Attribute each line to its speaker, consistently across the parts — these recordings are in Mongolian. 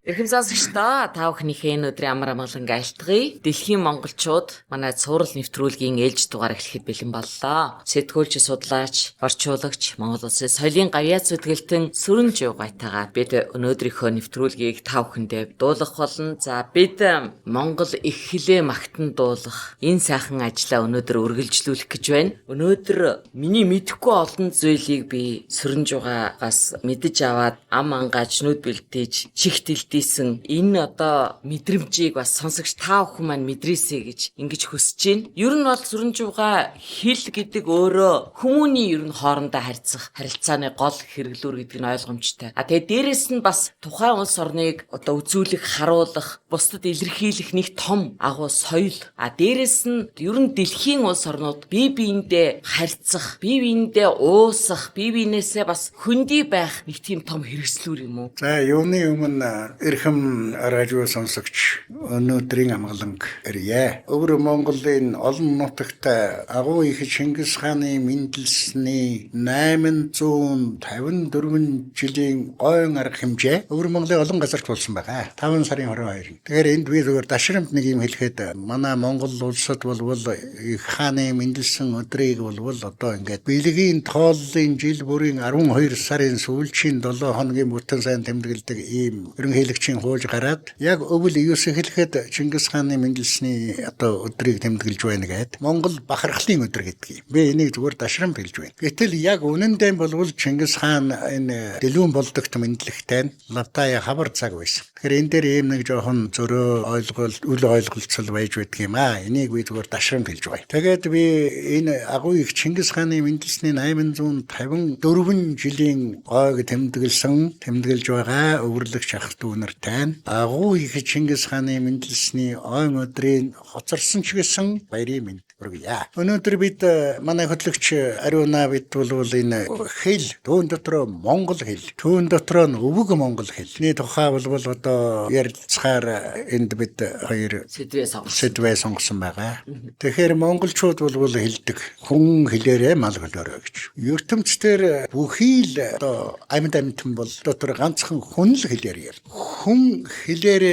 Speaker 1: Эрхэм сонсогчдоо та бүхнийхээ энэ өдрийн амар амгалан айлтгая. Дэлхийн монголчууд манай цуврал нэвтрүүлгийн ээлж дугаар эхлэхэд бэлэн боллоо. Сэтгүүлч, судлаач, орчуулагч, Монгол Улсын соёлын гавьяа зүтгэлтэн Сүрэн Жуугайтайгаа бид өнөөдрийнхөө нэвтрүүлгийг та бүхэндээ дуулгах болно. За бид Монгол их хэлээ магтан дуулах энэ сайхан ажлаа өнөөдөр үргэлжлүүлэх гэж байна. Өнөөдөр миний мэдэхгүй олон зүйлийг би Сүрэн Жуугаагаас мэдэж аваад ам ангааж нүд бэлдээж чихтэлдээ энэ одоо мэдрэмжийг бас сонсогч та бүхэн маань мэдрээсэй гэж ингэж хүсэж байна. Ер нь бол Сүрэн Жуугаа хэл гэдэг өөрөө хүмүүний ер нь хоорондоо харьцах харилцааны гол хэрэглүүр гэдэг нь ойлгомжтой. Тэгээ дээрэс нь бас тухайн улс орныг одоо үзүүлэх, харуулах, бусдад илэрхийлэх нэг том агуу соёл. Дээрэс нь ер нь дэлхийн улс орнууд бие биендээ харьцах, бие биендээ уусах, бие биенээсээ бас хөндөй байх нэг тийм том хэрэгслүүр юм уу?
Speaker 2: За юуны өмнө эрхэм радио сонсогч өнөөдрийн амгаланг ирье. Өвөр Монголын олон нутагт агуу их Чингис хааны мэндэлсний 854 жилийн гойн арга хэмжээ өвөр Монголын олон газарт болсон байгаа. 5 сарын 22-нд. Тэгэхээр энд би зөвхөн ташрамт нэг юм хэлэхэд манай Монгол улсад болвол их хааны мэндэлсэн өдрийг болвол одоо ингээд бэлгийн тооллын жил бүрийн 12 сарын сүүлчийн 7 хоногийн бүтэн сайн тэмдэглэдэг ийм ерөнхийлөгчийн хууж гараад яг өвөл юус хэлэхэд Чингис хааны мэндэлсний одоо өдрийг тэмдэглэж байна гэдэг. Монгол бахархлын өдөр гэдгийг. Би энийг зүгээр ташрамт хэлж байна. Гэтэл яг үнэндээ болвол Чингис хаан энэ дэлгүүн болдогт мэдлэгтэй Лавтая хавар цаг байсан. Тэгэхээр энэ дээр ийм нэг жоохон зөрөө ойлголт, үл ойлголцол байж байдаг юм аа. Энийг би зүгээр ташрамт хэлж байна. Тэгээд би энэ агуу их Чингис хааны мэндэлсний 854 жилийн гойг тэмдэглэж байгаа өвөрлөгч ах дүүнэртэй агуу их Чингис хааны мэндэлсний ойн өдрийн хоцорсон ч гэсэн баярын мэнд хүргье. Өнөөдөр бид манай хөтлөгч Ариуна бид бол энэ хэл түүн дотор Монгол хэл, түүн дотор нь өвөг Монгол хэлний тухай бол одоо ярилцахаар энд бид хоёр сэдвээ сонгосон байгаа. Тэгэхээр монголчууд бол хэлдэг хүн хэлээрээ мал хөлөөрөө гэж. ертөнцийн бүхий л одоо амьтан бол дотор ганцхан хүн л хэлээр ярь. Хүн хэлээр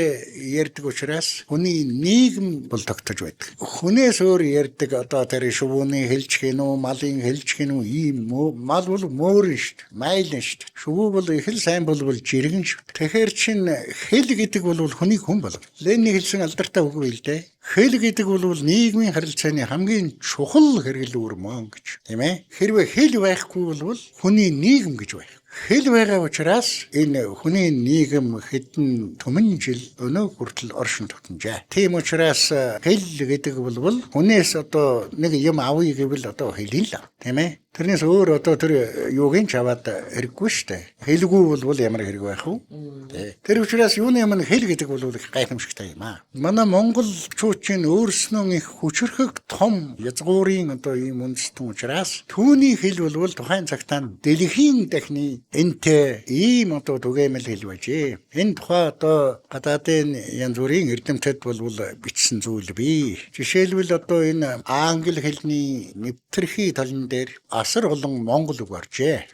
Speaker 2: ярьдаг учраас хүний нийгэм бол тогтож байдаг. Хүнээс өөр ярьдаг одоо тэр шувууны хэлж гинүү, малын хэлж гинүү ийм мал бол мөөрн шүү дээ. Майлн шүү дээ. Шувуу бол их л сайн бол жиргэн шүү. Тэгэхээр чин хэл гэдэг бол хүнийг хүн болгоно. Ленин хэлсэн алдартай үг үйл дээ. Хэл гэдэг бол нийгмийн харилцааны хамгийн чухал хэрэглүүр мөн гэж. Тийм ээ. Хэрвээ хэл байхгүй бол хүний нийгэм гэж байх. Хэл байгаа учраас энэ хүний нийгэм хэдэн түмэн жил өнөө хүртэл оршин тогтножээ. Тийм учраас хэл гэдэг бол хүнээс одоо нэг юм авъя гэвэл одоо хэлэн л. Тийм ээ. Тэрнээс өөр одоо тэр юугийн ч аваад хэрэггүй шүү дээ. Хэлгүй бол ямар хэрэг байх вэ? Тэр учраас юуны юм хэл гэдэг бол их гайхамшигтай юм аа. Манай монголчуудын өөрснөө их хүчрхэг том язгуурын одоо ийм үндэстэн учраас түүний хэл бол тухайн цагтаа дэлхийн дахны энтэй ийм одоо түгээмэл хэл байжээ. Энэ тухай одоо гадаадын янз бүрийн эрдэмтэд бол бичсэн зүйл бий. Жишээлбэл одоо энэ англи хэлний нэвтрхий талан дээр асар олон монгол үг оржээ.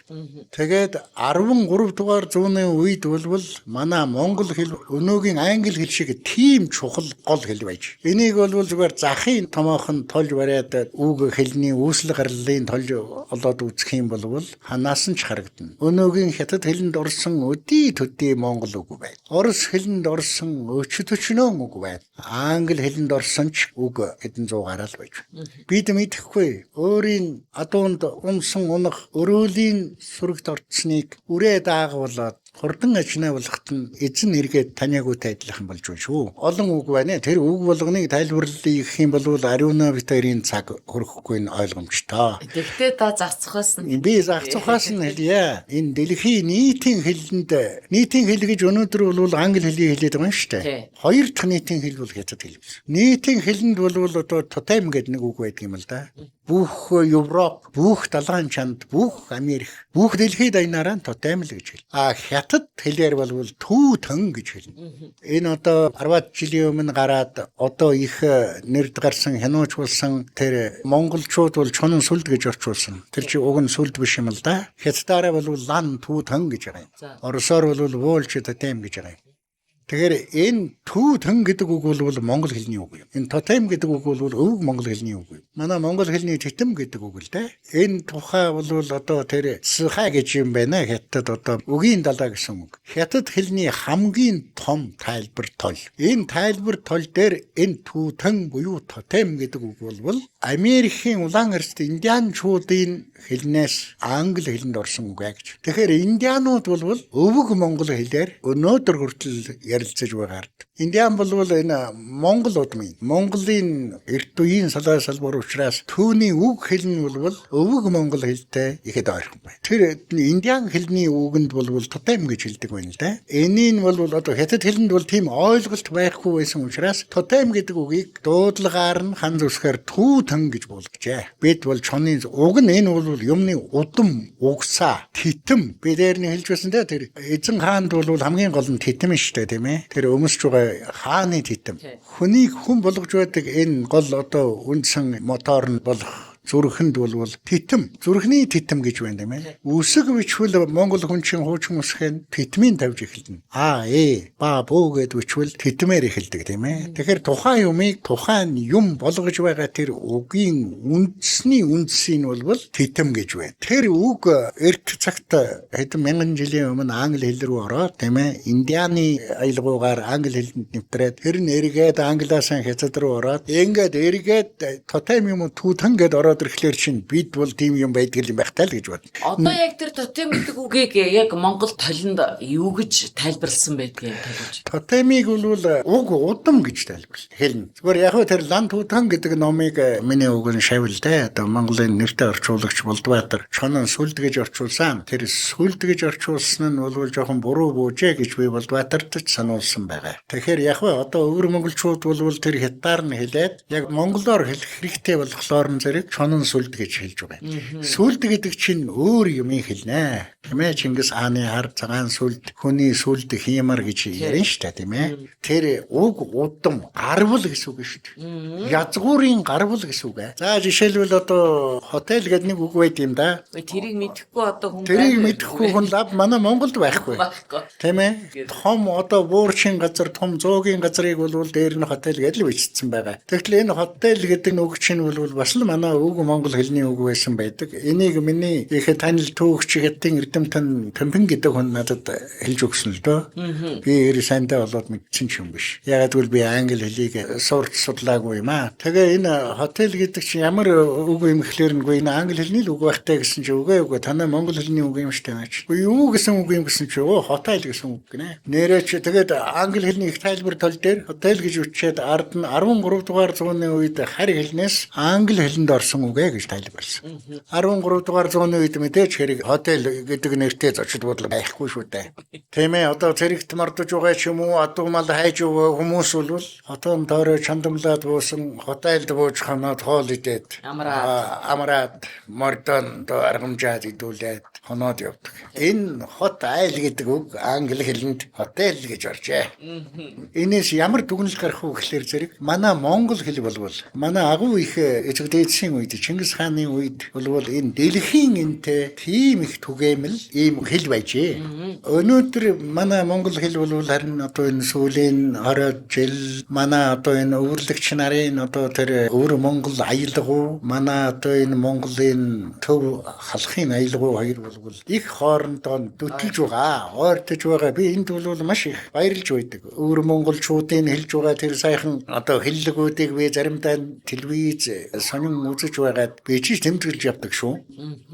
Speaker 2: Тэгээд 13 дугаар зууны үед бол манай монгол хэл өнөөгийн англи хэл шиг тийм чухал гол хэл байж. Энийг бол зүгээр захын томоохон тулж бариад үг хэлний үүсэл гарлалын тулж олоод үзэх юм бол ханаас нь ч харагдана. Өнөөгийн хятад хэлэнд орсон өдий төдий монгол үг байна. Орос хэлэнд орсон өчтөчнөө үг байна. Англи хэлэнд орсон ч үг хэдэн зуугаараа л байж. Бид мэдэхгүй өөрийн адуунд унсан унах өрөөлийн сүрэгт орцсныг үрээ даагуулаад хурдан ажнаа болгохт нь эзэн эргээд таниагүйтэй адилхан болж байна шүү. Олон үг байна. Тэр үг болгоныг тайлбарлах юм бол Ариуна битэрийн цаг хөрөхгүй нь ойлгомжтой.
Speaker 1: Тэгтээ та зарцухаас нь
Speaker 2: би зарцухаас нь хэлье. Энэ дэлхийн нийтийн хэл гэж өнөөдөр бол англи хэлийг хэлээд байгаа юм шүү дээ. Хоёр дахь нийтийн хэл бол хятад хэл. Нийтийн хэлэнд бол одоо тотем гэдэг нэг үг байдаг юм л да. Бүх Европ, бүх далайн чанд, бүх Америк, бүх дэлхийд аянараа тотем л гэж хэл. Хятад хэлээр бол түүтэн гэж хэлнэ. Энэ одоо 10 жилийн өмнө гараад одоо их нэрд гарсан хянууч болсон тэр монголчууд бол чонон сүлд гэж орчуулсан. Тэр чи уг нь сүлд биш юм л да. Хятадаараа бол лан түүтэн гэж байгаа юм. Оросоор бол вуулч тотем гэж байгаа юм. Тэгэхээр энэ түүхэн гэдэг үг бол монгол хэлний үг юм. Энэ тотем гэдэг үг бол өвөг монгол хэлний үг юм. Манай монгол хэлний титэм гэдэг үг л дээ. Энэ тухай бол одоо тэр схай гэж юм байна. Хятад одоо үгийн далаа гэсэн үг. Хятад хэлний хамгийн том тайлбар тол. Энэ тайлбар тол дээр энэ түүхэн буюу тотем гэдэг үг бол Америкийн улаан эрсд индианчуудын хэлнээс англи хэлэнд орсон үг гэж. Тэгэхээр индианууд бол өвөг монгол хэлээр өнөөдөр хүртэл ярилцаж байгаа. Индиан бол энэ монгол удмын Монголын эрт үеийн салаа салбар учраас түүний үг хэлн бол өвөг монгол хэлтэй ихэд ойрхон байна. Тэр индиан хэлний үгэнд бол тотем гэж хэлдэг байна л да. Энийг бол одоо хятад хэлэнд бол тийм ойлголт байхгүй байсан учраас тотем гэдэг үгийг дуудлагаар нь хан зүсгээр түүхэн гэж болгожээ. Бид бол чоны уг нь энэ бол юмны удам, угсаа, титэм бидээр нь хэлж байсан да. Тэр эзэн хаанд бол хамгийн гол нь титэм шүү дээ, тийм ээ. Тэр өмсч байгаа хааны титэм. Хүнийг хүн болгож байдаг энэ гол одоо үндсэн мотор нь болох зүрхэнд бол титэм, зүрхний титэм гэж байна тийм ээ. Үсэг бичвэл монгол хүнчин хуучин үсгэн титмийн тавьж эхэлнэ. Ба бөө гэд бичвэл титмээр эхэлдэг тийм ээ. Тэгэхээр тухайн юмыг тухайн юм болгож байгаа тэр үгийн үндэсний үндсийг бол титэм гэж байна. Тэр үг эрт цагт хэдэн мянган жилийн өмнө англи хэл рүү ороод тийм ээ. Индианы аялгаугаар англи хэлэнд нэвтрээд тэр нь эргээд англиас хятад руу ороод ингээд эргээд тотем юм түүхэн гэд ороод ирэхлээр чинь бид бол тийм юм байдаг юм байх тал гэж бод.
Speaker 1: Одоо яг тэр тотем гэдэг үгийг яг Монгол толинд юу гэж тайлбарласан байдгийг тайлбарч.
Speaker 2: Тотемиг бол уг удам гэж тайлбарлана. Хэлнэ. Зүгээр яг хөө тэр лан түүхэн гэдэг номыг миний үг нь шавил дээ. Одоо Монголын нэртэй орчуулагч Болдбаатар чонон сүлд гэж орчуулсан. Тэр сүлд гэж орчуулсан нь бол жоохон буруу буужээ гэж би Болдбаатарт ч сануулсан байгаа. Тэгэхээр яг хөө одоо өвөр монголчууд бол тэр хятадаар нь хэлээд яг монголоор хэлэх хэрэгтэй болохоор нь зэрэг чонон сүлд гэж хэлж байгаа. Сүлд гэдэг чинь өөр юм хэлнэ. Тийм ээ, Чингис хааны хар цагаан сүлд, хүний сүлд хиймар гэж ярина шүү дээ, тийм ээ. Тэр уг удам гарвал гэсэн үг шүү дээ. Язгуурын гарвал гэсэн үг ээ. За жишээлбэл одоо хотел гэдэг нэг үг байд юм да.
Speaker 1: Тэрийг мэдэхгүй одоо хүн
Speaker 2: тэрийг мэдэхгүй хүн лав манай Монголд байхгүй. Тийм ээ. Том одоо буурчин газар, том зоогийн газрыг бол дээр нь хотел гэж л бичсэн байгаа. Тэгэхээр энэ хотел гэдэг үг чинь бол бас л манай үг монгол хэлний үг байсан байдаг. Энийг миний их танил түүхч хятадын эрдэмтэн Томпин гэдэг хүн надад хэлж өгсөн л дөө. Би сайндаа болоод мэдсэн ч юм биш. Ягаад гэвэл би англи хэлийг сурч судлаагүй юм аа. Тэгээ энэ хотел гэдэг чинь ямар үг юм гэхлээр нь энэ англи хэлний л үг байхтай гэсэн чи үгүй танай монгол хэлний үг юм шүү дээ. Юу гэсэн үг юм гэсэн чи хотел гэсэн үг гинэ. Нэрээ чи тэгээд англи хэлний их тайлбар тол дээр хотел гэж үчээд ард нь 13 дугаар зууны үед харь хэлнээс англи хэлэнд орсон үгэ гэж тайлбарласан. 13 дугаар зууны үед мэдээж хэрэг хотел гэдэг нэртэй зочид бодол байхгүй шүү дээ. Тийм ээ, одоо зэрэгт мордож байгаа ч юм уу, адуу мал хайж байгаа хүмүүс бол хотон доороо чандамлаад буусан хотелд бууж ханаад хоол идээд амраад мордон доо аргамжаад идүүлээд хоноод явдаг. Энэ хот айл гэдэг үг англи хэлэнд хотел гэж оржээ. Энэс ямар дүгнэлт гарах вэ гэхлээр зэрэг манай монгол хэл болвол манай агуу их эцэг дээдсийн үед Чингис хааны үед болвол энэ дэлхийн энтэй тийм их түгээмэл ийм хэл байжээ. Өнөөдөр манай монгол хэл бол харин одоо энэ сүүлийн 20 жил манай одоо энэ өвөрлөгч нарын одоо тэр өвөр монгол аялгау манай одоо энэ монголын төв халахын аялгау хоёр бол их хоорондоо дөтөлж байгаа, ойртож байгаа. Би энд бол маш их баярлж байдаг. Өвөр монголчуудын хэлж байгаа тэр сайхан одоо хэллэгүүдийг би заримдаа телевиз сонин үзэж байгаад би ч тэмдэглэж явдаг шүү.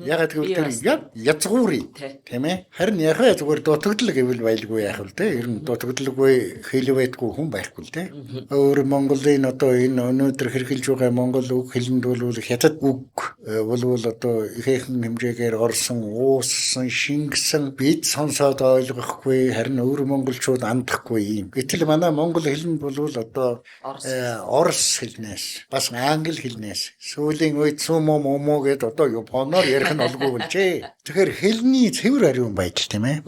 Speaker 2: Ягаад гэвэл тэр язгуурын тийм ээ. Харин яхаа зүгээр дутагдлаг гэвэл байлгүй яах вэ те. Ер нь дутагдлаггүй хэлвэдгүй хүн байхгүй л те. Өөр Монголын одоо энэ өнөөдөр хэрхэлж байгаа монгол үг хэлэнд бол хятад үг бол одоо ихээхэн хэмжээгээр орсон, ууссан, шингэсэн бид сонсоод ойлгохгүй харин өөр монголчууд андахгүй юм. Гэтэл манай монгол хэлэнд бол одоо орос хэлнээс бас англи хэлнээс сүүлийн хэлний үед сумо момо гэдээ одоо японоор ярих нь олгүй болжээ. Тэгэхээр хэлний цэвэр ариун байдал тийм ээ.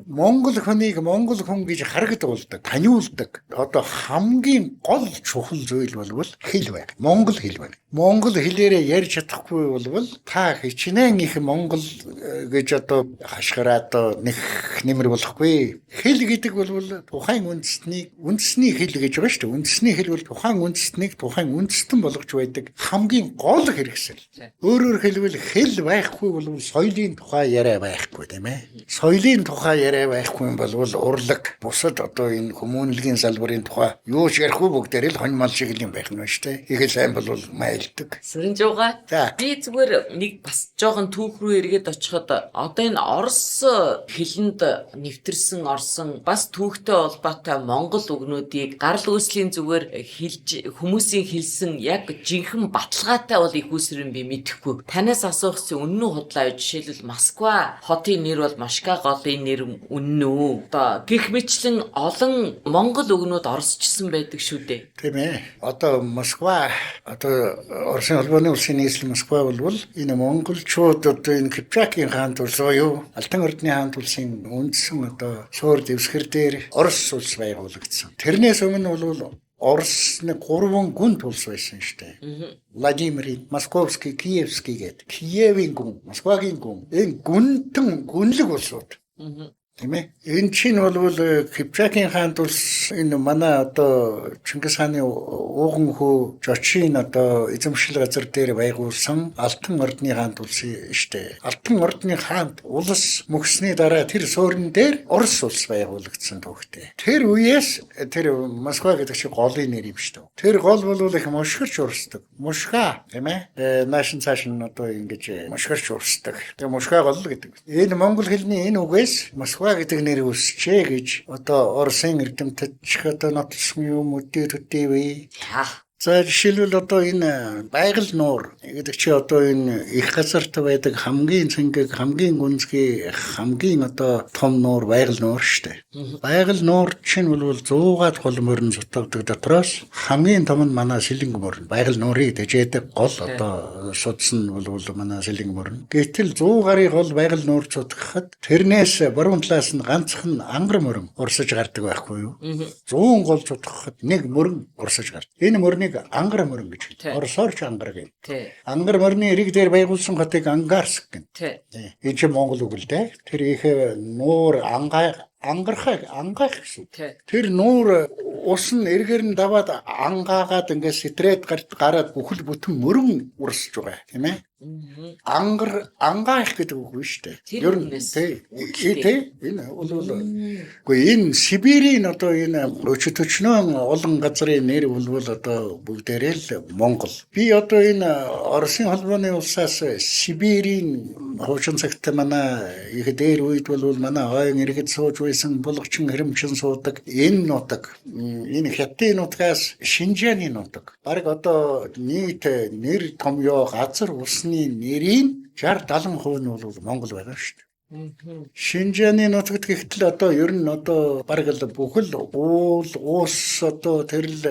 Speaker 2: Монгол хүнийг монгол хүн гэж харагдуулдаг, таниулдаг. Одоо хамгийн гол чухал зүйл болвол хэл байна. Монгол хэл байна. Монгол хэлээрээ ярьж чадахгүй болвол та хичнээн их монгол гэж одоо хашгираад нэг нэмэр болохгүй. Хэл гэдэг бол тухайн үндэсний хэл гэж байгаа шүү дээ. Үндэсний хэл бол тухайн үндэстнийг тухайн үндэстэн болгож байдаг хамгийн гол хэрэгсэл. Өөрөөр хэлбэл хэл байхгүй бол соёлын тухай яриа байхгүй тийм ээ. Соёлын тухай яриа байхгүй юм бол урлаг бусад одоо энэ хүмүүнлэгийн салбарын тухай юу ч ярихгүй бүгдээр л хоньмал шиг юм байх нь шүү дээ. Их сайн бол майлдаг.
Speaker 1: Сүрэнжууга. Би зүгээр нэг бас жоохон түүх рүү эргээд очиход одоо энэ орос хэлэнд нэвтэрсэн орсон бас түүхтэй холбоотой монгол үгнүүдийг гарал үүслийн зүгээр хэлж хүмүүсийн хэлсэн яг жинхэнэ баталгаатай бол их үсрэн би мэдэхгүй. Танаас асуух гэсэн үнэн үү худлаа жишээлбэл Москва хотын нэр бол Машка голын нэр үнэн үү? Одоо гэх мэтлэн олон монгол үгнүүд орсчсан байдаг шүү дээ.
Speaker 2: Тийм ээ. Одоо Москва одоо Оросын холбооны улсын нийслэл Москва болвол энэ монголчууд одоо энэ Кипчакийн хаант улсоо юу Алтан ордны хаант улсын үндсэн одоо суур дэвсгэр дээр Орос улс байгуулагдсан. Тэрнээс өмнө бол Орос нэг 3 гүн улс байсан шүү дээ. Владимир, Московский, Киевский гэдэг. Киевийн гүн, Москвагийн гүн. Энэ гүнлэг улсууд. Тийм ээ. Энэ чинь бол Кипчакийн хаант улс энэ манай одоо Чингис хааны ууган хүү Жочин одоо эзэмшил газар дээр байгуулсан Алтан ордны хаант улс штэ. Алтан ордны хаант улс мөксний дараа тэр суурин дээр Орос улс байгуулагдсан түүхтэй. Тэр үеэс тэр Москва гэдэг чинь голын нэр юм штэ. Тэр гол бол их мушгирч урсдаг. Мушга тийм ээ. Наашин цаашин одоо ингэж мушгирч урсдаг. Тэгээ мушга гол гэдэг. Энэ монгол хэлний энэ үгээс Москва гэдэг нэр үсчээ гэж одоо Оросын эрдэмтэд ч одоо нотолсон юм үдээ. За жишээлбэл одоо энэ байгаль нуур гэдэг чи одоо энэ их газарт байдаг хамгийн цэнгэг хамгийн гүнзгий хамгийн одоо том нуур байгаль нуур штэ. Байгаль нуур чинь бол 100-аад хол морин зутагдаг дотроос хамгийн том нь манай Сэлэнг морин. Байгаль нуурыг дэжээдэг гол одоо судсан бол манай Сэлэнг морин. Гэтэл 100 гаруй гол байгаль нуур зутгахад тэрнээс баруун талаас нь ганцхан ангар морин урсаж гардаг байхгүй юу? 100 гол зутгахад нэг морин урсаж гардаг. Энэ морины ангар морин гэж хэлдэг. Оросоор ч ангар гэдэг. Ангар морины эрэг дээр байгуулсан хотыг Ангарск гэдэг. Энэ чинь монгол үг л дээ. Тэр их нуур ангархаг гэсэн. Тэр нуур ус нь эргээр нь даваад ангаагаад ингээд сэтрээд гараад бүхэл бүтэн мөрөн урсж байгаа тийм ээ. Ангаах гэдэг үг шүү дээ. Ер нь энэ бол энэ Сибирийн одоо энэ өчтөчнөө олон газрын нэр бол одоо бүгдээрээ л Монгол. Би одоо энэ Оросын холбооны улсаас Сибирийн хуучин цагт манай их дээр үед бол манай хойн иргэд сууж байсан булгачин хэрэмчин суудаг энэ нутаг энэ хятадын нутгаас Шинжааны нутаг. Бараг одоо нийт нэр томьёо газар усны нэрийн 60-70% нь бол Монгол байгаа шүү дээ. Шинжааны нутагт гэхтэл одоо ер нь одоо бараг л бүхэл уус одоо тэрл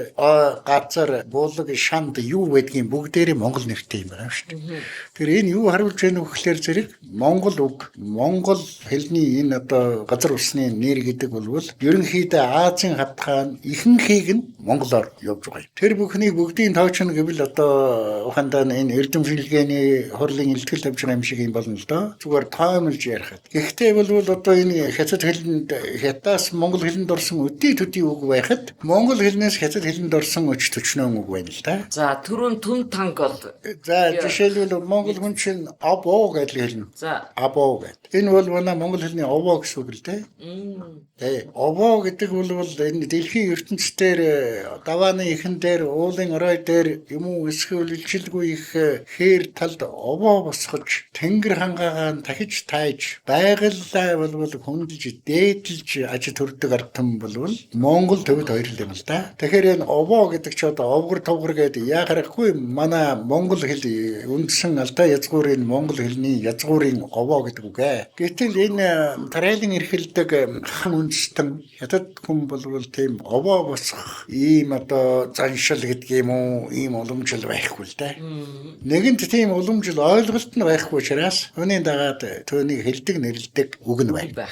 Speaker 2: газар буулга шанд юу байдгийг бүгдээрээ монгол нэртэй юм байна шүү дээ. Тэр энэ юу харуулж байна вэ гэхээр зэрэг монгол үг монгол хэлний энэ одоо газар усны нэр гэдэг бол ерөнхийдөө Азийн хавтгаан ихэнхийг нь монголоор явж байгаа юм. Тэр бүхнийг бүгдийн тоочно гэвэл одоо ухаандаа энэ эрдэмшилгээний хурлын илтгэл тавьж байгаа юм шиг юм болно л доо. Зүгээр тоомлж ярих. Гэхдээ бол одоо энэ хятад хэлэнд хятадаас монгол хэлэнд орсон өдий төдий үг байхад монгол хэлнээс хятад хэлэнд орсон өч төчнөө үг байна л да.
Speaker 1: За түрүүн түн танк бол.
Speaker 2: За жишээлбэл монгол хүн чинь абоо гэж хэлнэ. За абоо гэдэг. Энэ бол манай монгол хэлний овоо гэсэн үг л дээ. Тэ овоо гэдэг бол энэ дэлхийн ертөнцийн давааны ихэн дээр уулын орой дээр юм уу эсвэл илчилгүй их хээр талд овоо босгож тэнгэр хангаагаа дахиж тааж байгалаа болвол хөндлөж дээдлж аж төрдөг ард түмэн болвол Монгол төвд хоёр л юм л да. Тэгэхээр энэ овоо гэдэг чи одоо овгор товгор гэдэг яхахгүй манай монгол хэл үндсэн алдаа язгуурын монгол хэлний язгуурын овоо гэдэг үг ээ. Гэтэл энэ тариалан эрхэлдэг хан үндэстэн хятад хүн болвол тийм овоо босох ийм одоо заншил гэдэг юм уу ийм уламжлал байхгүй л да. Нэгэнт тийм уламжлал ойлголт нь байхгүй учраас үүний дагаад түүнийг хэлдэг нэрлдэг үг нь байна.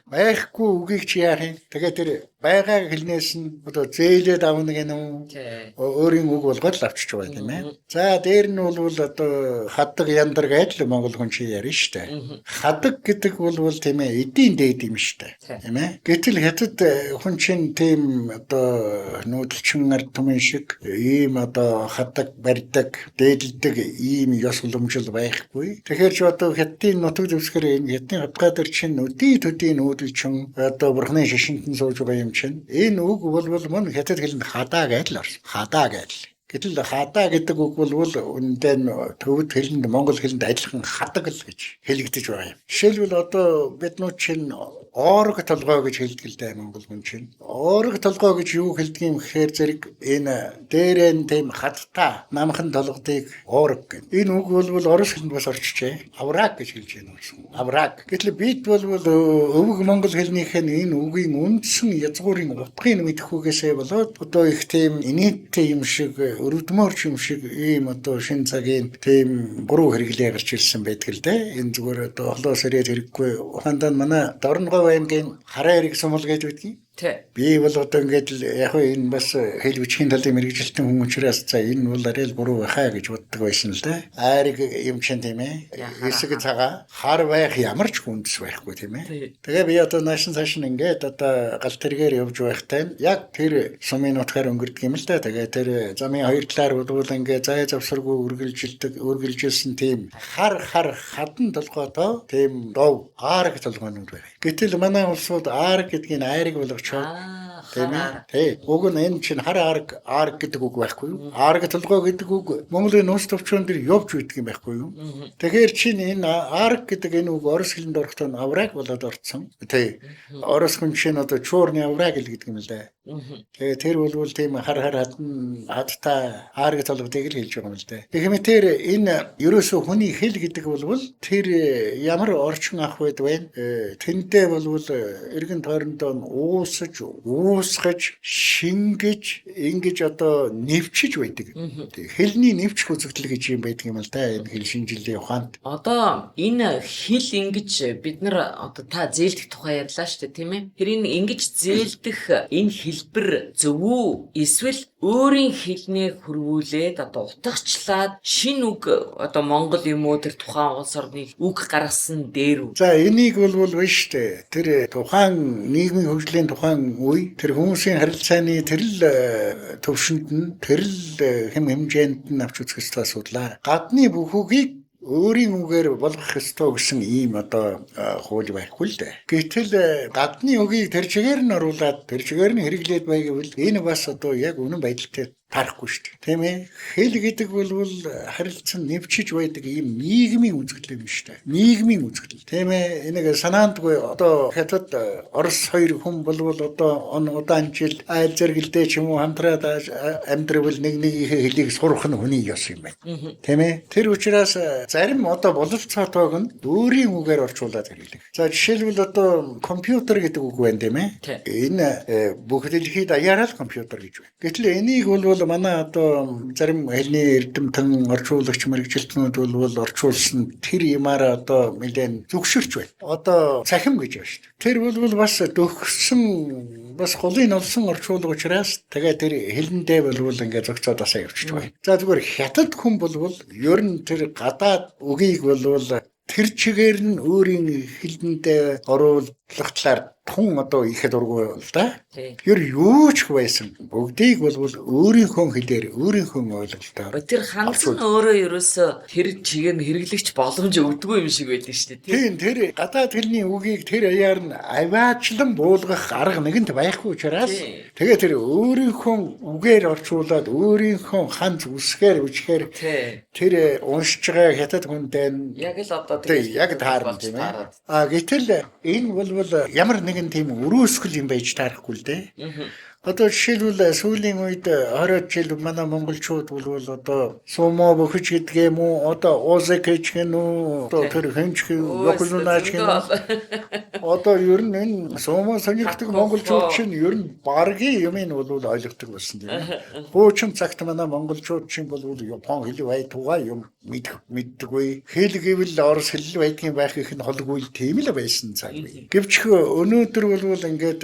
Speaker 2: Байхгүй үгийг чи яах юм? Тэгээд тэр байгааг хэлнээс нь одоо зээлээд авна гэнэ үү? Өөрийн үг болгоод л авчиж байгаа тийм ээ. За дээр нь бол одоо хадаг яндар гэж л монгол хүн чи ярина штэ. Хадаг гэдэг бол тийм ээ эдийн дээд юм штэ. Тийм ээ. Гэтэл хятад хүн чинь тийм одоо нүүдэлчин ард түмэн шиг ийм одоо хадаг барьдаг, дээдэлдэг ийм ёс уламжлал байхгүй. Тэгэхээр ч одоо хятадын нутаг дэвсгэр энэ хятадын хатгаа дээр чинь төдийн нүүдэлчин одоо бурхны шишинтэн сууж байгаа юм чинь энэ үг бол мөн хятад хэлэнд хадаа гэж л орсон. Хадаа гэж. Гэтэл хадаа гэдэг үг бол үндэ төвд хэлэнд монгол хэлэнд адилхан хадаг л гэж хэлэгдэж байгаа юм. Жишээлбэл одоо биднүүд чинь оорог толгой гэж хэлдэг л дээ монгол хүн чинь. Оорог толгой гэж юу хэлдэг юм гэхээр зэрэг энэ дээрээ тийм хаттай намхан толгодыг оорог гэдэг. Энэ үг бол орос хэлэнд бас орчжээ. Авраг гэж хэлж байна гэсэн. Авраг. Гэтэл бид бол өвөг монгол хэлнийхээ энэ үгийн үндсэн язгуурын утгыг мэдэх үгээсээ болоод одоо их тийм инээдтэй юм шиг өрөвдмөрч юм шиг ийм одоо шин цагийн тийм буруу хэрэглээ гарч ирсэн байдаг л дээ. Энэ зүгээр одоо холоос ирээд хэрэггүй. Ухаандаа манай Дорногов аймгийн хараа хэрэг сумал гэж байдгийг. Би бол одоо ингээд л яг энэ бас хэл бичгийн талын мэрэгжилтэн хүн учраас за энэ бол арай л буруу байхаа гэж боддог байсан л да. Айрэг юм чин тийм ээ. Эсэг цагаа хар байх ямар ч хүндэс байхгүй тийм ээ. Тэгээ би одоо наашин цаашин ингээд одоо гал тэргээр явж байхтай яг тэр сумын утгаар өнгөрдөг юм л да. Тэгээ тэр замын хоёр талаар бол ингээд зай завсаргүй үргэлжилсэн тийм хар хадан толгойдоо тийм дов аарг толгойнууд байна. Гэтэл манай улсууд аарг гэдгийг айрэг болгож тийм ээ. Уг нь энэ чинь хар арг гэдэг үг байхгүй юу? Арг толгой гэдэг үг Монголын нууц төвчөн дээр явж үйдэг юм байхгүй юу? Тэгэхээр чинь энэ арг гэдэг энэ үг орос хэлэнд орохдоо авраг болоод орцсон. Тий. Орос хүн чинь одоо чуурны авраг гэдэг юм л да. Тэгээ тэр бол тийм хар хадтай арг толгойг л хэлж байгаа юм л да. Тэгэхээр энэ ерөөсөө хүний хэл гэдэг бол тэр ямар орчин ах байд вэ? Тэнтэй бол эргэн тойрондоо уусгаж, шингэж, ингэж одоо нэвчиж байдаг. Хэлний нэвч үзэгдэл гэж юм байдаг юм л да. Энэ хэл шинжилгээ ухаанд.
Speaker 1: Одоо энэ хэл ингэж бид нар одоо та зээлдэх тухай ярьлаа шүү дээ, тийм ээ. Тэр энэ ингэж зээлдэх энэ хэлбэр зөв үү? Эсвэл өөрийн хэлнээ хөрвүүлээд одоо утгачлаад шин үг одоо монгол юм уу тэр тухайн улс орны үг гаргасан дээр үү?
Speaker 2: За энийг бол биш дээ. Тэр тухайн нийгмийн хөгжлийн тухайн үе тэр хүмүүсийн харилцааны тэрл төвшөнд нь тэрл хэм хэмжээнд нь авч үзэх ёстой асуудал. Гадны бүх үгийг өөрийн үгээр болгох ёстой гэсэн ийм одоо хууль байхгүй л дээ. Гэтэл гадны үгийг тэр чигээр нь оруулаад тэр чигээр нь хэрэглээд байвал энэ бас одоо яг үнэн байдалтай тарахгүй шүү дээ. Тийм ээ. Хэл гэдэг бол харилцан нэвчиж байдаг ийм нийгмийн үзэгдэл юм шүү дээ. Нийгмийн үзэгдэл. Тийм ээ. Энийг санаандгүй одоо хятад орос хоёр хүн болвол одоо удаан жил айл зэрэгэлдээ ч юм уу хамтраад амьдрал нэгнийхээ хэлийг сурах нь хүний ёс юм байна. Тийм ээ. Тэр учраас зарим одоо бололцоотойг нь өөрийн үгээр орчуулад хэрэглэх. За жишээлбэл одоо компьютер гэдэг үг байна тийм ээ. Энэ бүх дэлхийд даяараа компьютер гэж байна. Гэтэл энийг бол манай одоо зарим хэлний эрдэмтэн орчуулагч мэрэгжилтнүүд бол орчуулсан тэр ямаараа одоо нэлээд зөвшөөрч байна. Одоо цахим гэж байна шүү дээ. Тэр бол бас дөхсөн бас голын олсон орчуулга учраас тэгээ тэр хэлэндээ бол ингээд зогцоод асаа явчихж байна. За зүгээр хятад хүн бол ер нь тэр гадаад үгийг бол тэр чигээр нь өөрийн хэлэндээ оруулж талаар тун одоо ихэд ургуу л да.
Speaker 1: Тий.
Speaker 2: Тэр юу ч байсан бүгдийг бол өөрийнхөө хэлээр өөрийнхөө ойлголтоор
Speaker 1: Тэр хансан өөрөө ерөөсө тэр чигээр хэрэглэгч боломж өгдөггүй юм шиг байдаг шүү дээ.
Speaker 2: тийм тэр гадаад хэлний үгийг тэр аяар нь аваачлан буулгах арга нэгэнт байхгүй учраас тэгээ тэр өөрийнхөө үгээр орчуулад өөрийнхөө ханц үсгээр үчгээр тэр уншиж байгаа хятад хүнтэй
Speaker 1: яг л одоо
Speaker 2: яг таарна тийм ээ. Гэтэл энэ бол ямар нэгэн тийм өрөөсгөл юм байж таарахгүй л дээ. Одоо жишээлбэл сүүлийн үед 20 жил манай монголчууд бол одоо сумо бөхөж гэдэг юм уу, одоо озек гэж гэнэ үү, одоо тэр хэнч ёкулунаач гэнэ. Одоо ер нь энэ сумо сонирхдаг монголчууд чинь ер нь баргийн юм нь бол ойлгодог болсон тийм ээ. Хуучин цагт манай монголчууд чинь бол Япон хэл байдгаа юм мэддэггүй. Хэл гэвэл орос хэл байдгийн байх их нь холгүй тийм л байсан цаг. Гэвч өнөөдөр бол ингээд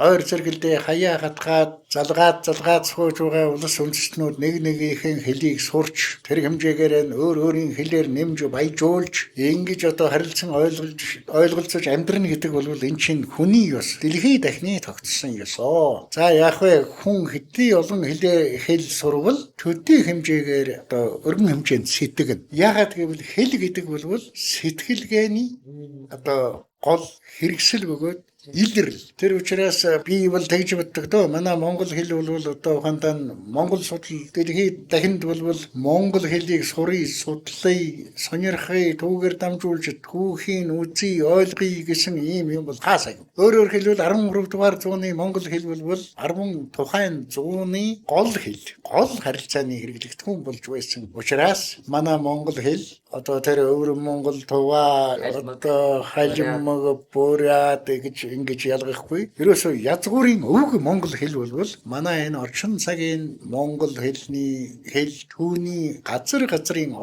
Speaker 2: ойр зэрэгэлдээ хаяа хатгаад залгаад сууж байгаа улс үндэстнүүд нэг нэгнийхэн хэлийг сурч тэр хэмжээгээр өөр өөрийн хэлээр нэмж баяжуулж ингэж одоо харилцан ойлголцож амьдрна гэдэг бол энэ чинь хүний ёс. Дэлхийд дахны тогтсон ёсоо. За яах вэ? Хүн хэдий олон хэл сурвал төдий хэмжээгээр одоо өргөн хэмжээнд сэтгэн. Яагаад гэвэл хэл гэдэг бол сэтгэлгээний одоо гол хэрэгсэл бөгөөд илэрл. Тэр учраас би бол тэгж боддог доо. Манай монгол хэл бол одоо ухаандаа монгол судал дэлхийд дахинд бол монгол хэлийг сурыг, судлаа, сонирхъя, түүгээр дамжуулж түүхийн үзий, ойлгоё гэсэн ийм юм бол хаасаа. Өөрөөр хэлбэл 13 дугаар зууны монгол хэл бол 10 тухайн зууны гол хэл, гол харилцааны хэрэглэгдэхүүн болж байсан. Учраас манай монгол хэл одоо тэр өвөр монгол туваа одоо хажимаг бурят гэж ингэж ялгахгүй. Ерөөсөө язгуурын өвөг монгол хэл бол манай энэ орчин цагийн монгол хэлний хэл түүний газрын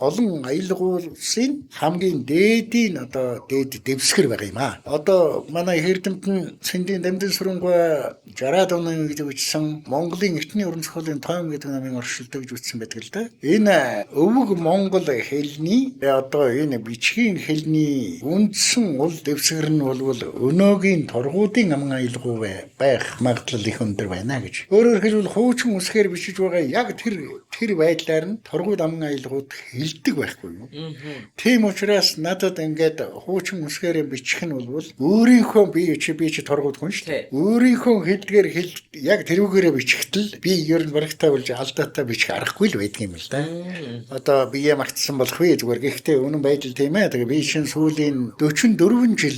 Speaker 2: олон аялгуулсын хамгийн дээдийн одоо дээд дэвсгэр байгаа юм аа. Одоо манай Эрдэмтэн Цэндийн Дамжин сүрэнгүй 60-аад оны үед бичсэн Монголын эртний уран зохиолын тоом гэдэг намын оршилдог гэж үтсэн байдаг л да. Энэ өвөг монгол хэлний одоо энэ бичгийн хэлний үндсэн уул дэвсгэр нь бол өнөөгийн торгуудын аман аялгуу байх магадлал их өндөр байна гэж. Өөрөөр хэлбэл хуучин үсгээр бичиж байгаа яг тэр байдлаар нь торгууд аман аялгууд хэлдэг байхгүй юу? Тийм учраас надад ингээд хуучин үсгээр бичих нь бол өөрийнхөө би чи торгууд хүн шүү дээ. Өөрийнхөө хэлдгээр яг тэрүүгээрээ бичихтэл би ер нь барагтай болж алдаатай бичих аргагүй л байдаг юм л да. Одоо бие магтсан болох вэ зүгээр. Гэхдээ үнэн байдал тийм ээ. Тэгээ би шинэ сүүлийн 44 жил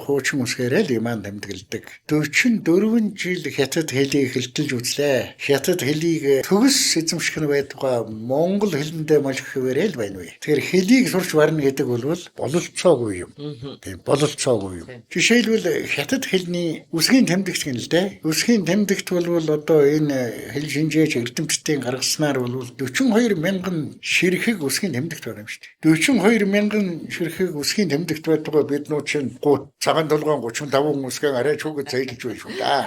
Speaker 2: хуучин үсгээрээ л юман дамжигладаг. 44 жил хятад хэлийг хэлтэлж үзлээ. Хятад хэлийг төгс эзэмших нь байдгаа монгол хэлэндээ маш хөвөрэл байна вэ. Тэгэхээр хэлийг сурч барна гэдэг бол бололцоогүй юм. Тийм бололцоогүй юм. Жишээлбэл хятад хэлний үсгийн тэмдэгт гэнэ л дээ. Үсгийн тэмдэгт бол одоо энэ хэл шинжээч эрдэмтдийн гаргаснаар бол 42 мянган ширхэг үсгийн тэмдэгт байгаа юм шүү дээ. 42 мянган ширхэг үсгийн тэмдэгт байдгаа бид нуу чинь цагаан толгойн 35 үсгэн арай чүгэж зайлж байна шүү дээ.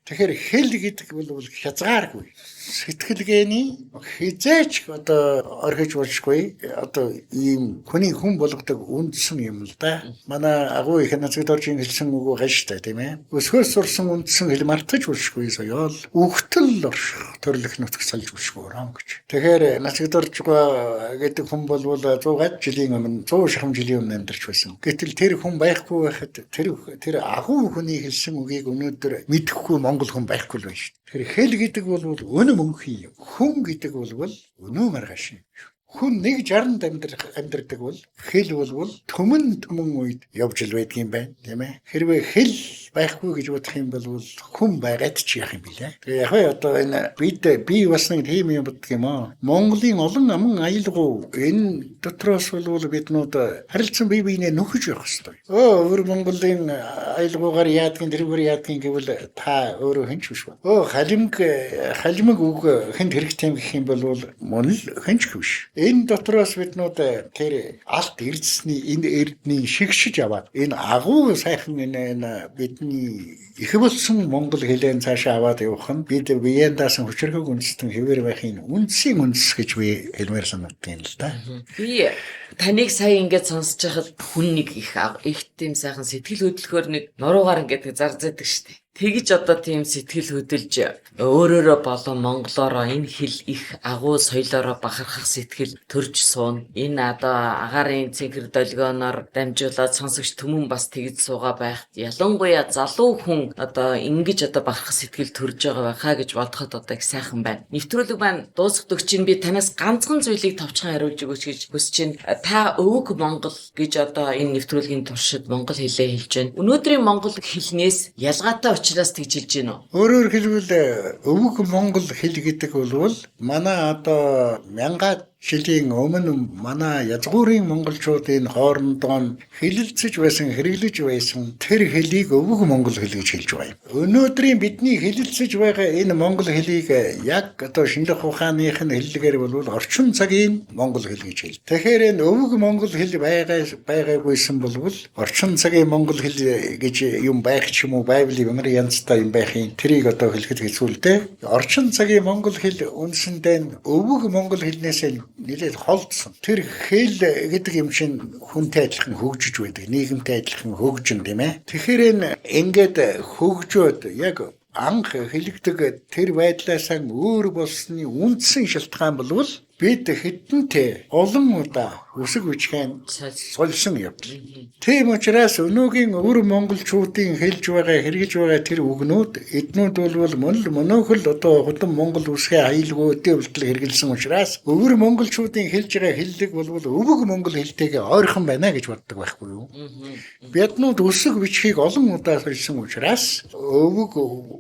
Speaker 2: Тэгэхээр хэл гэдэг бол хязгааргүй. Сэтгэлгээний хизээч одоо орхиж болшгүй одоо ийм хүн болгодог үндсэн юм л да. Манай агуу их нацгдоржийн хэлсэн үг гаштай тийм ээ. Өсгөөс сурсан үндсэн хэл мартаж болшгүй соёол өгтөл орших төрлөх нутаг салж болшгүй орон гэж. Тэгэхээр нацгдоржгаа гэдэг хүн бол 100 жилийн өмнө 100 шахам жилийн өмнө амьдарч байсан. Гэтэл тэр хүн байхгүй байхад тэр агуу хүний хэлсэн үгийг өнөөдөр мэдэхгүй монгол хүн байхгүй л байна шүү дээ. Тэр хэл гэдэг бол өнөө мөнхийн юм. Хүн гэдэг бол өнөө маргааш юм. Хүн 160-д амьдардаг бол хэл бол төмөн үед явж л байдгийн байна, тийм ээ. Хэрвээ хэл байхгүй гэж бодох юм бол хүн байгаад ч яах юм бэлээ. Тэгээ яг одоо энэ би бас нэг тийм юм боддог юм аа. Монголын олон аман аялгуу энэ дотроос бол биднүүд харилцан бие биенээ нөхөж явах хэрэгтэй. Өөр Монголын аялгуугаар яадгийн тэрүүгээр яадгийн гэвэл та өөрөө хэнч биш ба. Халимаг үг хэнд хэрэгтэй гэх юм бол мөн л хэнч биш. Энэ дотроос биднүүд тэр алт эрдэсний энэ эрдний шигшиж аваад энэ агуу сайхан энэ бидний их болсон монгол хэлээр цаашаа аваад явах нь бид биендаас хүчрхэг үндэстэн хэвээр байхын үндсийн үндэс гэж би хэлмээр санагдсан л да.
Speaker 1: Би таныг сая ингэж сонсож байхад хүн нэг их тийм сайхан сэтгэл хөдлөхөөр нэг нуруугаар ингэж зарзаадаг штеп. Тэгж одоо тийм сэтгэл хөдлөж өөрөөрөө болон монголоороо энэ хэл их агуу соёлоороо бахархах сэтгэл төрж суун. Энэ одоо агаарын цэнхэр долгионоор дамжуулаад сонсогч түмэн бас тэгж суугаа байх. Ялангуяа залуу хүн одоо ингэж одоо бахархах сэтгэл төрж байгаа байхаа гэж бодоход одоо их сайхан байна. Нэвтрүүлэг маань дуусах чинь би танаас ганцхан зүйлийг товчхон хариулж өгөөч гэж хүсэж байна. Та өвөг монгол гэж одоо энэ нэвтрүүлгийн туршид монгол хэлээ хэлж байна. Өнөөдрийн монгол хэлнээс ялгаатай учраас тэгж хэлж байна уу?
Speaker 2: Өөрөөр хэлбэл өвөг монгол хэл гэдэг бол манай одоо мянгаад жилийн өмнө манай язгуурын монголчуудын хоорондоо хэлэлцэж байсан, хэрэглэж байсан тэр хэлийг өвөг монгол хэл гэж хэлж байна. Өнөөдрийн бидний хэлэлцэж байгаа энэ монгол хэлийг яг одоо шинжлэх ухааных нь хэллэгээр бол орчин цагийн монгол хэл гэж хэл. Тэгэхээр энэ өвөг монгол хэл байгаагүйсэн бол орчин цагийн монгол хэл гэж юм байх ч юм уу байвал ямар янзтай юм байхын тэрийг одоо хэлэхэд хэцүү л дээ. Орчин цагийн монгол хэл үндсэндээ өвөг монгол хэлнээс нэлээд холдсон. Тэр хэл гэдэг юм чинь хүнтэй адилхан хөгжиж байдаг, нийгэмтэй адилхан хөгжин тийм ээ. Тэгэхээр энэ ингээд хөгжөөд яг анх хэлэгдэг тэр байдлаасаа өөр болсны үндсэн шалтгаан бол бид хэдэнтэй олон удаа үсэг үчхэн сольсон явдал. Тийм учраас өнөөгийн өвөр монголчуудын хэлж байгаа хэрэгж байгаа тэр үгнүүд эднүүд бол мөнөөхөл одоо худам монгол үсгээ аюулгүй дэвлэл хэрэгэлсэн учраас өвөр монголчуудын хэлж байгаа хэллэг бол өвөг монгол хэлтэйгээ ойрхон байна гэж боддог байхгүй юу? Биднүүд үсэг бичгийг олон удаа сольсон учраас өвөг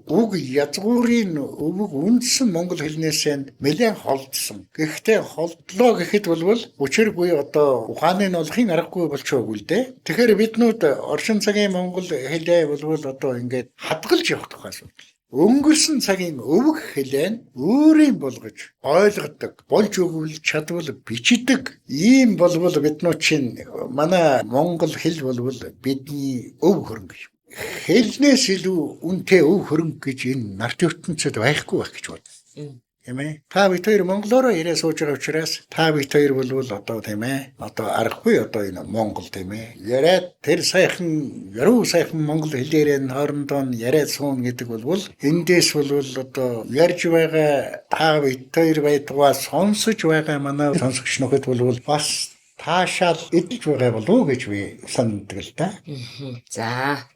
Speaker 2: үг язгуурын өвөг үндсэн монгол хэлнээс нэлээд холдсон. Гэхдээ холдлоо гэхэд бол учир буюу одоо ухааны нь олохын аргагүй болчихоогүй л дээ. Тэгэхээр биднүүд орчин цагийн монгол хэлээ бол одоо ингээд хадгалж явах тухай асуудал. Өнгөрсөн цагийн өвөг хэлээ өөрийн болгож ойлгодог, болж өгвөл чадвал бичдэг. Ийм болвол биднүүд чинь манай монгол хэл бол бидний өв хөрөнгө юм. Хэлнээс илүү үнэтэй өв хөрөнгө гэж энэ нарт ертөнцид байхгүй байх гэж бодсон. Та бид хоёр монголоор яриа сууж байгаа учраас та бид хоёр бол одоо тийм ээ одоо аргагүй одоо энэ монгол тийм ээ яриад тэр сайхан яруу сайхан монгол хэлээр энэ хоорондоо яриад суун гэдэг бол эндээс бол одоо ярьж байгаа та бид хоёр байдгаа сонсож байгаа манай сонсогч нөхөд бол бас таашаал эдэлж байгаа болов уу гэж би сандаг л да.
Speaker 1: За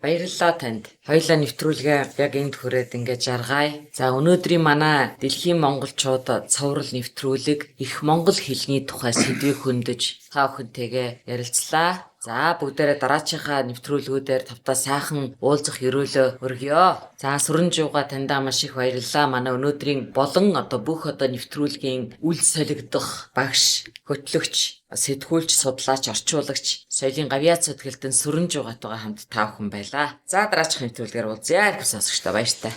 Speaker 1: баярлалаа танд. Хоёулаа нэвтрүүлгээ яг энд хүрээд ингээд жаргая. За өнөөдрийн манай дэлхийн монголчууд цоврал нэвтрүүлэг их монгол хэлний тухай сэдвийг хөндөж та бүхэнтэйгээ ярилцлаа. За бүгдээрээ дараачихаа нэвтрүүлгүүдээр тавтаа сайхан уулзах өрөөлөө өргөё. За Сүрэнжууга таньдаа маш их баярлалаа. Манай өнөөдрийн болон одоо бүх одоо нэвтрүүлгийн үл солигдох багш, хөтлөгч, сэтгүүлч, судлаач, орчуулагч, соёлын гавьяац сэтгэлтэн Сүрэнжуугатайгаа хамт та бүхэн байлаа. За дараачих нэвтрүүлгээр уулзъя. Их сонсогчдоо баяртай.